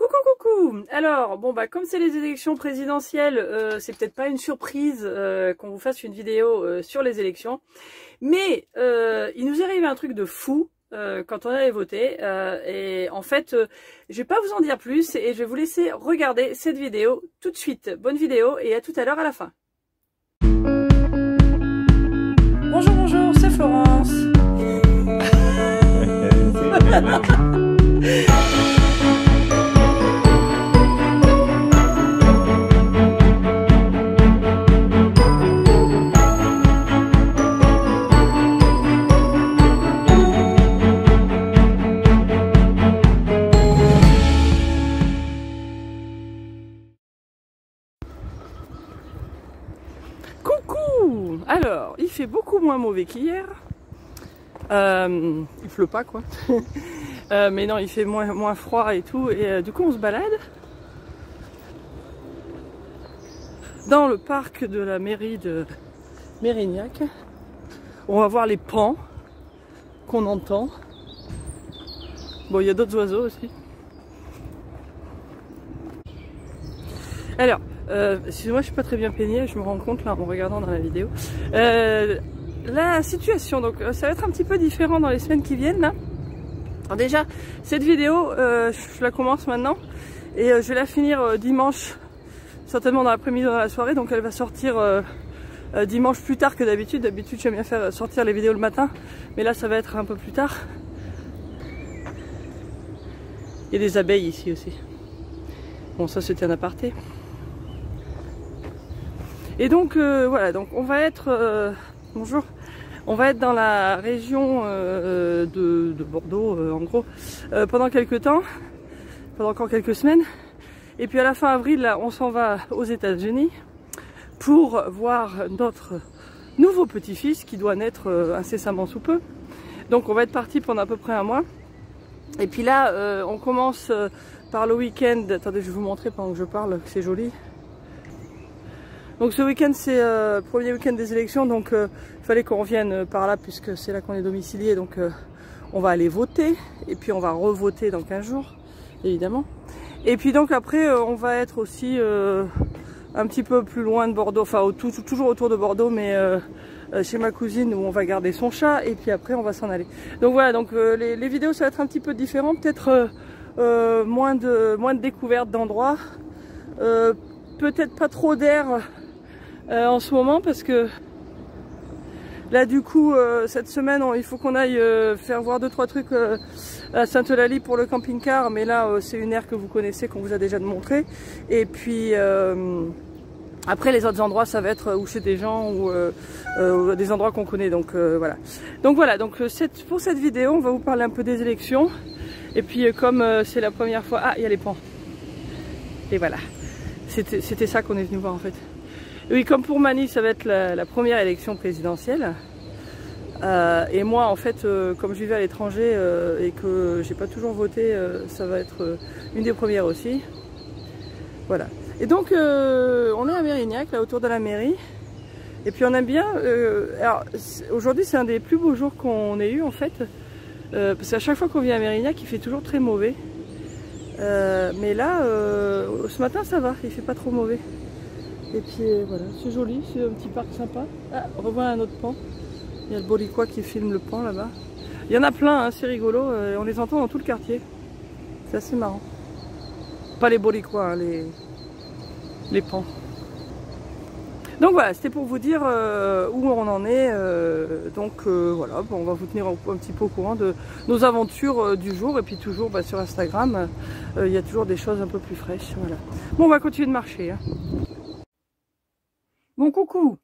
Coucou. Alors, bon bah comme c'est les élections présidentielles, c'est peut-être pas une surprise qu'on vous fasse une vidéo sur les élections, mais il nous est arrivé un truc de fou quand on allait voter, et en fait, je vais pas vous en dire plus et je vais vous laisser regarder cette vidéo tout de suite. Bonne vidéo et à tout à l'heure à la fin. Bonjour, c'est Florence. Coucou. Alors, il fait beaucoup moins mauvais qu'hier. Il pleut pas quoi. Mais non, il fait moins froid et tout. Et du coup, on se balade dans le parc de la mairie de Mérignac. On va voir les paons qu'on entend. Bon, il y a d'autres oiseaux aussi. Alors, excusez-moi, je suis pas très bien peignée, je me rends compte là en regardant dans la vidéo. La situation, donc ça va être un petit peu différent dans les semaines qui viennent là. Alors déjà, cette vidéo, je la commence maintenant et je vais la finir dimanche, certainement dans l'après-midi ou dans la soirée, donc elle va sortir dimanche plus tard que d'habitude. D'habitude, j'aime bien faire sortir les vidéos le matin, mais là ça va être un peu plus tard. Il y a des abeilles ici aussi. Bon, ça c'était un aparté. Et donc voilà, donc on va être bonjour, on va être dans la région de Bordeaux en gros pendant quelques temps, pendant encore quelques semaines. Et puis à la fin avril, là, on s'en va aux États-Unis pour voir notre nouveau petit-fils qui doit naître incessamment sous peu. Donc on va être parti pendant à peu près un mois. Et puis là, on commence par le week-end. Attendez, je vais vous montrer pendant que je parle, c'est joli. Donc ce week-end c'est le premier week-end des élections, donc il fallait qu'on revienne par là puisque c'est là qu'on est domicilié, donc on va aller voter et puis on va revoter dans 15 jours évidemment. Et puis donc après on va être aussi un petit peu plus loin de Bordeaux, enfin toujours autour de Bordeaux, mais chez ma cousine où on va garder son chat et puis après on va s'en aller. Donc voilà, donc les vidéos ça va être un petit peu différent, peut-être moins de découvertes d'endroits, peut-être pas trop d'air en ce moment parce que là du coup cette semaine il faut qu'on aille faire voir 2-3 trucs à Sainte-Eulalie pour le camping-car, mais là c'est une aire que vous connaissez, qu'on vous a déjà montré. Et puis après les autres endroits ça va être ou chez des gens ou des endroits qu'on connaît, donc voilà. Donc pour cette vidéo on va vous parler un peu des élections et puis comme c'est la première fois, ah il y a les pans et voilà, c'était ça qu'on est venu voir en fait. Oui, comme pour Mani, ça va être la première élection présidentielle. Et moi, en fait, comme je vivais à l'étranger et que j'ai pas toujours voté, ça va être une des premières aussi. Voilà. Et donc, on est à Mérignac, là, autour de la mairie. Et puis, on aime bien. Alors, aujourd'hui, c'est un des plus beaux jours qu'on ait eu, en fait. Parce qu'à chaque fois qu'on vient à Mérignac, il fait toujours très mauvais. Mais là, ce matin, ça va, il fait pas trop mauvais. Et puis voilà, c'est joli, c'est un petit parc sympa. Ah, on revoit un autre pan. Il y a le Boricois qui filme le pan là-bas. Il y en a plein, hein, c'est rigolo, on les entend dans tout le quartier. C'est assez marrant. Pas les Boricois, hein, les pans. Donc voilà, c'était pour vous dire où on en est. Voilà, bon, on va vous tenir un petit peu au courant de nos aventures du jour. Et puis toujours sur Instagram, il y a toujours des choses un peu plus fraîches. Voilà. Bon, on va continuer de marcher. Hein. Bon coucou,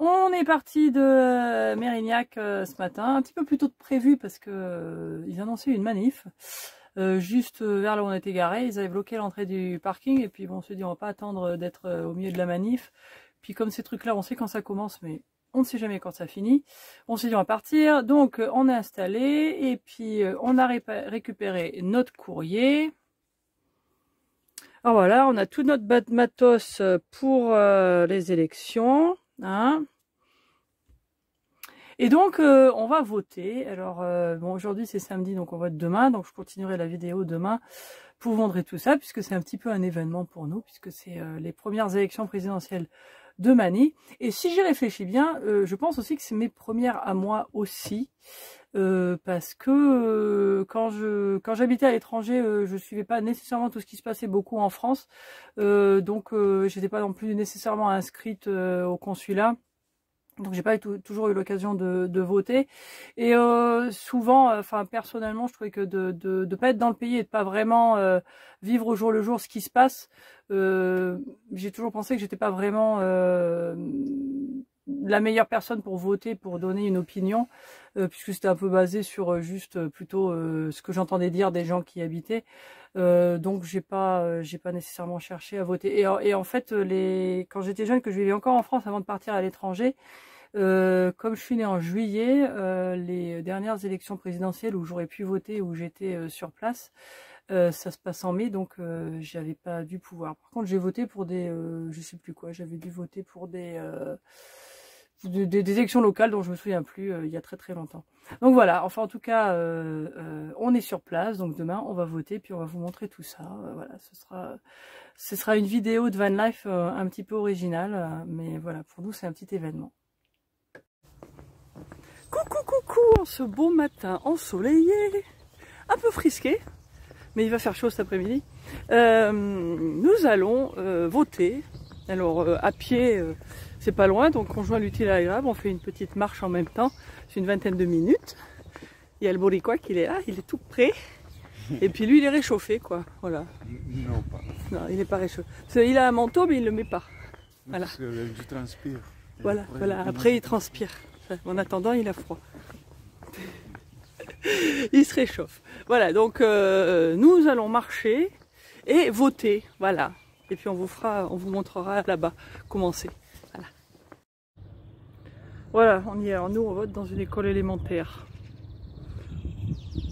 on est parti de Mérignac ce matin, un petit peu plus tôt que prévu parce que ils annonçaient une manif juste vers là où on était garé. Ils avaient bloqué l'entrée du parking et puis bon, on s'est dit on va pas attendre d'être au milieu de la manif. Puis comme ces trucs là on sait quand ça commence mais on ne sait jamais quand ça finit. On s'est dit on va partir, donc on est installé et puis on a récupéré notre courrier. Alors voilà, on a tout notre matos pour les élections. Hein. Et donc on va voter. Alors bon, aujourd'hui c'est samedi, donc on vote demain, donc je continuerai la vidéo demain pour vous montrer tout ça, puisque c'est un petit peu un événement pour nous, puisque c'est les premières élections présidentielles de Mani. Et si j'y réfléchis bien, je pense aussi que c'est mes premières à moi aussi, parce que quand j'habitais à l'étranger, je suivais pas nécessairement tout ce qui se passait beaucoup en France, donc j'étais pas non plus nécessairement inscrite au consulat. Donc j'ai pas toujours eu l'occasion de voter, et souvent, enfin personnellement, je trouvais que de pas être dans le pays et de pas vraiment vivre au jour le jour ce qui se passe, j'ai toujours pensé que j'étais pas vraiment la meilleure personne pour voter, pour donner une opinion, puisque c'était un peu basé sur juste plutôt ce que j'entendais dire des gens qui y habitaient. Donc j'ai pas nécessairement cherché à voter. Et en fait, quand j'étais jeune, que je vivais encore en France avant de partir à l'étranger, comme je suis née en juillet, les dernières élections présidentielles où j'aurais pu voter, où j'étais sur place, ça se passe en mai, donc j'avais pas dû pouvoir. Par contre, j'ai voté pour des, je sais plus quoi, j'avais dû voter pour des élections locales dont je me souviens plus, il y a très très longtemps. Donc voilà, enfin en tout cas, on est sur place, donc demain on va voter, puis on va vous montrer tout ça. Voilà, ce sera une vidéo de van life un petit peu originale, mais voilà, pour nous c'est un petit événement. Coucou coucou, en ce beau matin ensoleillé, un peu frisqué, mais il va faire chaud cet après-midi. Nous allons voter. Alors à pied, c'est pas loin, donc on joint l'utile à l'agréable, on fait une petite marche en même temps, c'est une vingtaine de minutes. Il y a le Boricua qui est là, il est tout prêt, et puis lui il est réchauffé quoi, voilà. Non, pas. Non, il n'est pas réchauffé. Il a un manteau mais il le met pas. Voilà. Parce que je transpire. Voilà, voilà. Après il transpire. En attendant, il a froid. Il se réchauffe. Voilà, donc nous allons marcher et voter, voilà. Et puis on vous montrera là-bas comment c'est. Voilà. Voilà, on y est. Alors nous, on vote dans une école élémentaire.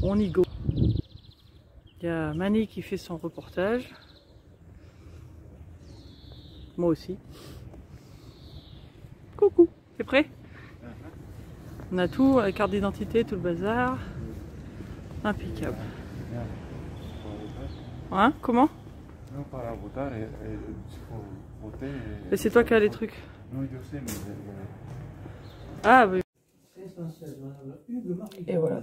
On y go. Il y a Mani qui fait son reportage. Moi aussi. Coucou, t'es prêt? On a tout, la carte d'identité, tout le bazar. Impeccable. Hein? Comment? Non, para votar, il faut voter. Et c'est toi qui as les trucs. Non, je sais, mais. Ah oui. Et voilà.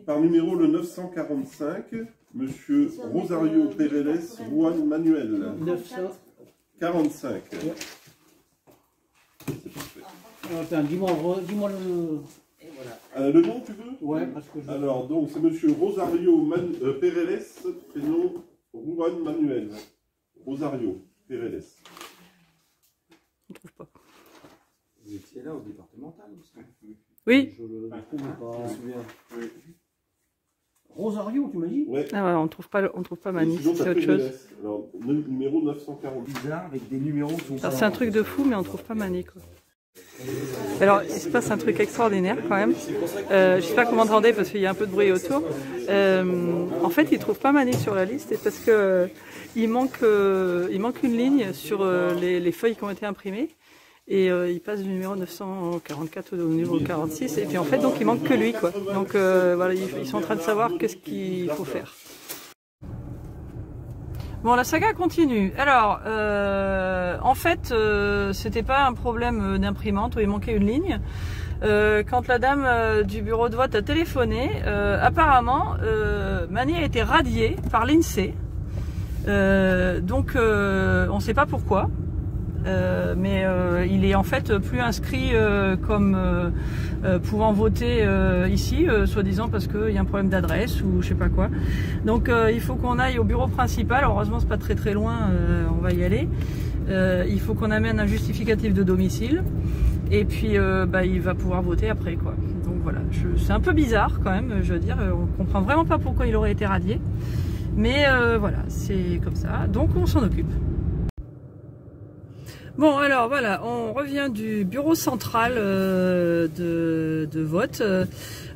Par numéro le 945, Monsieur Rosario Pereles Juan Manuel. 945. Attends, dis-moi le... Le nom, tu veux? Ouais, parce que je... Alors, donc, c'est Monsieur Rosario Pereles, prénom Juan Manuel. Rosario Pereles. On ne trouve pas. Vous étiez là au départemental aussi. Oui. Je ne trouve pas. Oui. Rosario, tu m'as dit? Ouais. Ah ouais, on trouve pas Mani, Sinon, c'est autre chose. Alors, numéro 940. Bizarre, avec des numéros qui sont... Alors c'est un truc de fou, mais on trouve pas Mani quoi. Alors il se passe un truc extraordinaire quand même. Je sais pas comment m'entendez parce qu'il y a un peu de bruit autour. En fait, ils trouvent pas Mani sur la liste, et parce que il manque une ligne sur les feuilles qui ont été imprimées. Et il passe du numéro 944 au numéro 46, et puis en fait donc il manque que lui quoi. Donc voilà, ils sont en train de savoir qu'est-ce qu'il faut faire. Bon, la saga continue. Alors en fait c'était pas un problème d'imprimante où il manquait une ligne. Quand la dame du bureau de vote a téléphoné, apparemment Mani a été radié par l'INSEE. Donc on ne sait pas pourquoi. Mais il est en fait plus inscrit comme pouvant voter ici, soi-disant parce qu'il y a un problème d'adresse ou je sais pas quoi. Donc il faut qu'on aille au bureau principal. Heureusement c'est pas très très loin, on va y aller. Il faut qu'on amène un justificatif de domicile, et puis il va pouvoir voter après quoi. Donc voilà, c'est un peu bizarre quand même, je veux dire, on comprend vraiment pas pourquoi il aurait été radié, mais voilà, c'est comme ça, donc on s'en occupe. Bon, alors voilà, on revient du bureau central de vote.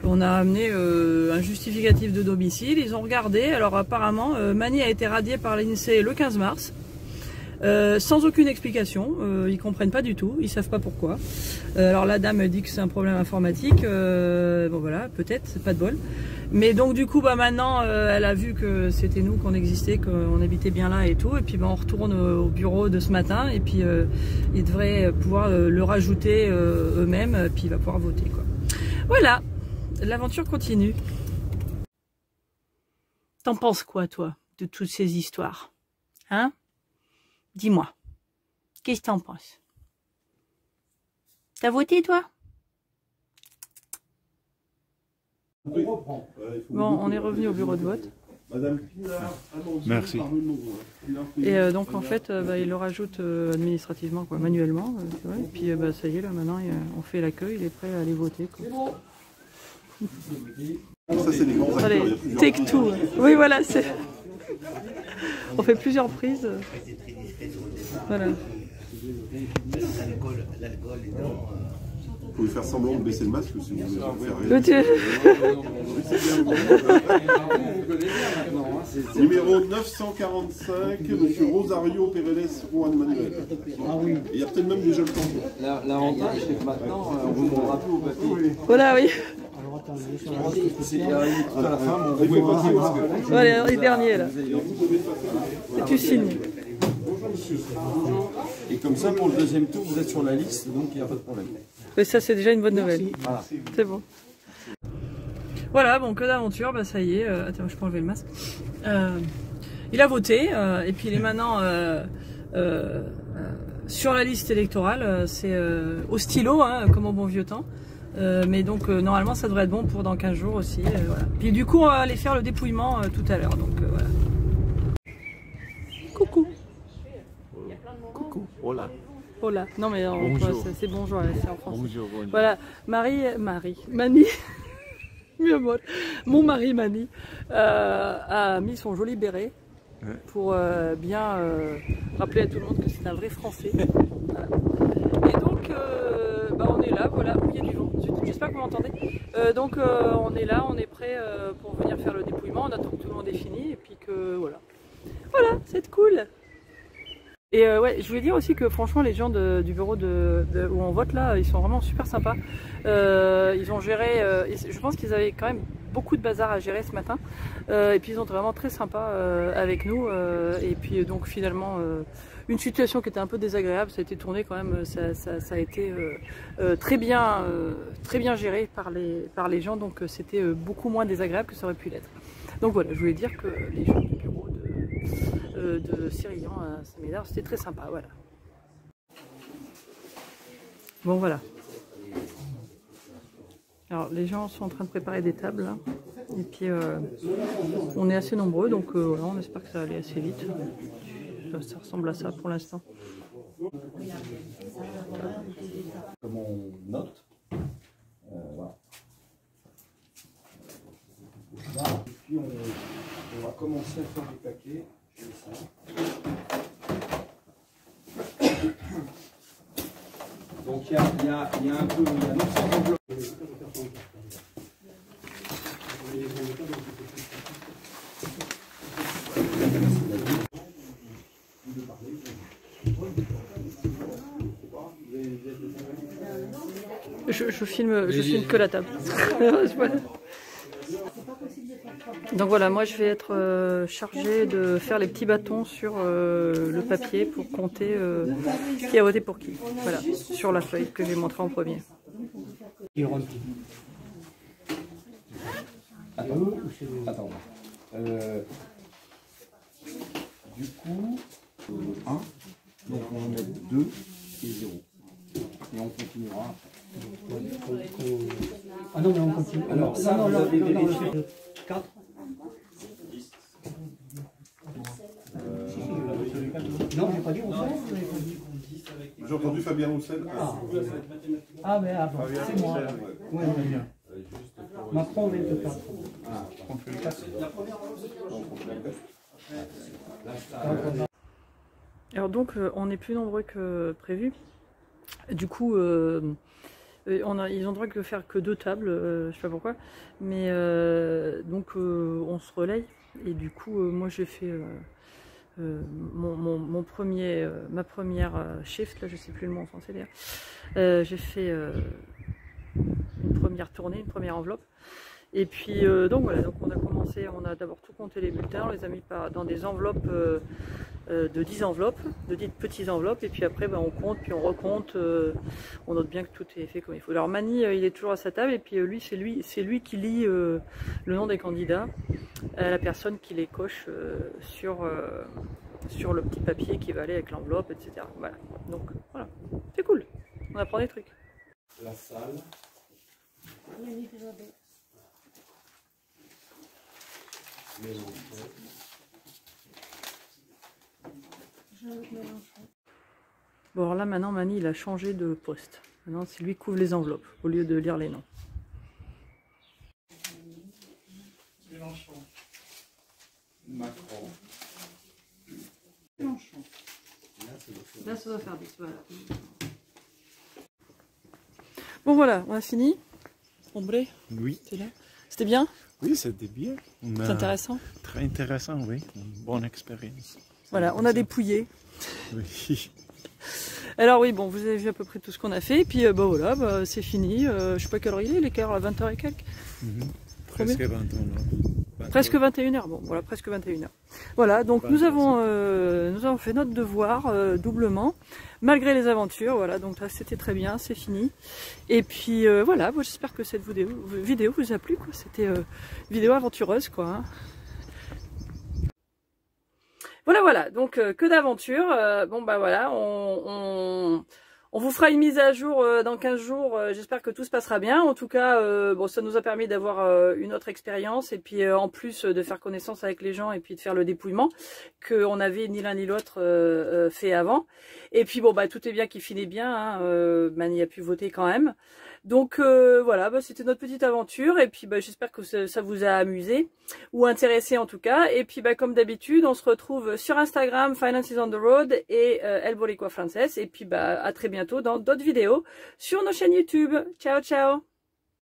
On a amené un justificatif de domicile, ils ont regardé. Alors apparemment, Mani a été radié par l'INSEE le 15 mars. sans aucune explication. Ils comprennent pas du tout, ils savent pas pourquoi. Alors la dame dit que c'est un problème informatique. Bon voilà, peut-être, c'est pas de bol. Mais donc du coup, bah maintenant, elle a vu que c'était nous, qu'on existait, qu'on habitait bien là et tout. Et puis bah, on retourne au bureau de ce matin. Et puis ils devraient pouvoir le rajouter eux-mêmes. Puis il va pouvoir voter, quoi. Voilà, l'aventure continue. T'en penses quoi, toi, de toutes ces histoires? Hein? Dis-moi. Qu'est-ce que t'en penses? T'as voté, toi? Bon, on est revenu au bureau de vote. Madame Pinard, Merci. Et donc, en fait, il le rajoute administrativement, quoi, manuellement. Tu vois, et puis, ça y est, là, maintenant, on fait l'accueil, il est prêt à aller voter, quoi. Ça, c'est les grands acteurs. Allez, Il y a plusieurs take two. Oui, voilà, c'est... On fait plusieurs prises. Voilà. Vous pouvez faire semblant de baisser le masque si vous voulez faire Le Dieu. Numéro 945, Monsieur Rosario Pereles Juan Manuel. Ah oui. Il y a peut-être même déjà le temps. L'avantage, c'est que maintenant, on vous demandera plus au papier. Voilà, oui. Alors attends, je vais sur C'est tout à la fin, mais on Il vous faut demandera pas plus dire parce que... Voilà, les derniers, là. Et tu signes. Et comme ça, pour le deuxième tour, vous êtes sur la liste, donc il n'y a pas de problème. Mais ça, c'est déjà une bonne nouvelle. Voilà. C'est bon. Voilà, bon, que d'aventure, bah ça y est. Attends, je peux enlever le masque. Il a voté, et puis il est maintenant sur la liste électorale. C'est au stylo, hein, comme au bon vieux temps. Mais donc, normalement, ça devrait être bon pour dans 15 jours aussi. Voilà. Puis du coup, on va aller faire le dépouillement tout à l'heure. Donc, voilà. Coucou. Coucou, hola. Hola. Non, mais Bonjour. c'est bonjour, c'est en français. Bonjour, bonjour. Voilà, Mani, mieux mot. Mon mari Mani a mis son joli béret pour bien rappeler à tout le monde que c'est un vrai Français. Voilà. Et donc, on est là, voilà, il y a du vent, j'espère que vous m'entendez. Donc on est là, on est prêt pour venir faire le dépouillement, on attend que tout le monde ait fini et puis que voilà. Voilà, c'est cool. Et ouais, je voulais dire aussi que franchement les gens du bureau où on vote là, ils sont vraiment super sympas. Ils ont géré, je pense qu'ils avaient quand même beaucoup de bazar à gérer ce matin. Et puis ils ont été vraiment très sympas avec nous. Et puis donc finalement, une situation qui était un peu désagréable, ça a été tourné quand même, ça a été très bien géré par les gens. Donc c'était beaucoup moins désagréable que ça aurait pu l'être. Donc voilà, je voulais dire que les gens du bureau de Sirillon à Saint-Médard, c'était très sympa, voilà. Bon voilà. Alors les gens sont en train de préparer des tables là. Et puis on est assez nombreux, donc voilà, on espère que ça va aller assez vite. Ça ressemble à ça pour l'instant. Comme on note, voilà. Et puis on va commencer à faire des paquets. Donc il y a un peu, il y a 900 enveloppes. Je filme que la table. Donc voilà, moi je vais être chargée de faire les petits bâtons sur le papier pour compter qui a voté pour qui. Voilà, sur la feuille que j'ai montrée en premier. Attends. Du coup, 1, donc on va mettre 2 et 0. Et on continuera. Ah non, mais on continue. Alors ça, vous avez vérifié. 4. Non, j'ai pas dit Roussel. J'ai entendu Fabien Roussel. Ah, mais bon, c'est moi. Ouais, bien. Macron, 24. Alors donc on est plus nombreux que prévu. Du coup ils ont droit de faire que 2 tables, je sais pas pourquoi, mais donc on se relaye et du coup moi j'ai fait ma première shift, là je sais plus le mot en français d'ailleurs. J'ai fait une première tournée, une première enveloppe. Et puis donc voilà, donc on a commencé, on a d'abord tout compté les bulletins, on les a mis dans des enveloppes de 10 enveloppes, de 10 petites enveloppes, et puis après on compte, puis on recompte, on note bien que tout est fait comme il faut. Alors Mani il est toujours à sa table, et puis lui c'est lui qui lit le nom des candidats à la personne qui les coche sur le petit papier qui va aller avec l'enveloppe, etc. Voilà, donc voilà, c'est cool, on apprend des trucs. La salle. Bon alors là maintenant Mani il a changé de poste. Maintenant c'est lui qui couvre les enveloppes au lieu de lire les noms. Mélenchon. Macron. Mélenchon. Là ça doit faire 10, voilà. Bon voilà, on a fini. Ombré, Oui. t'es là? C'était bien? Oui, c'était bien. C'est intéressant? Très intéressant, oui. Une bonne expérience. Voilà, on a dépouillé. Oui. Alors oui, bon, vous avez vu à peu près tout ce qu'on a fait, et puis bah voilà, bah, c'est fini. Je sais pas quelle heure il est quelle heure, à 20h et quelques. Presque 21h. Presque 21h, bon voilà, presque 21h. Voilà, donc nous avons fait notre devoir doublement, malgré les aventures, voilà, donc là c'était très bien, c'est fini. Et puis voilà, bon, j'espère que cette vidéo vous a plu, quoi. C'était vidéo aventureuse, quoi. Hein. Voilà, donc que d'aventure. Bon bah voilà, on vous fera une mise à jour dans 15 jours, j'espère que tout se passera bien. En tout cas, bon, ça nous a permis d'avoir une autre expérience, et puis en plus de faire connaissance avec les gens, et puis de faire le dépouillement qu'on n'avait ni l'un ni l'autre fait avant. Et puis bon bah tout est bien qui finit bien, hein, Mani a pu voter quand même. Donc voilà, bah, c'était notre petite aventure, et puis bah, j'espère que ça vous a amusé, ou intéressé en tout cas. Et puis bah, comme d'habitude, on se retrouve sur Instagram, Finance is on the road, et El Boricua Frances. Et puis bah, à très bientôt dans d'autres vidéos sur nos chaînes YouTube. Ciao ciao.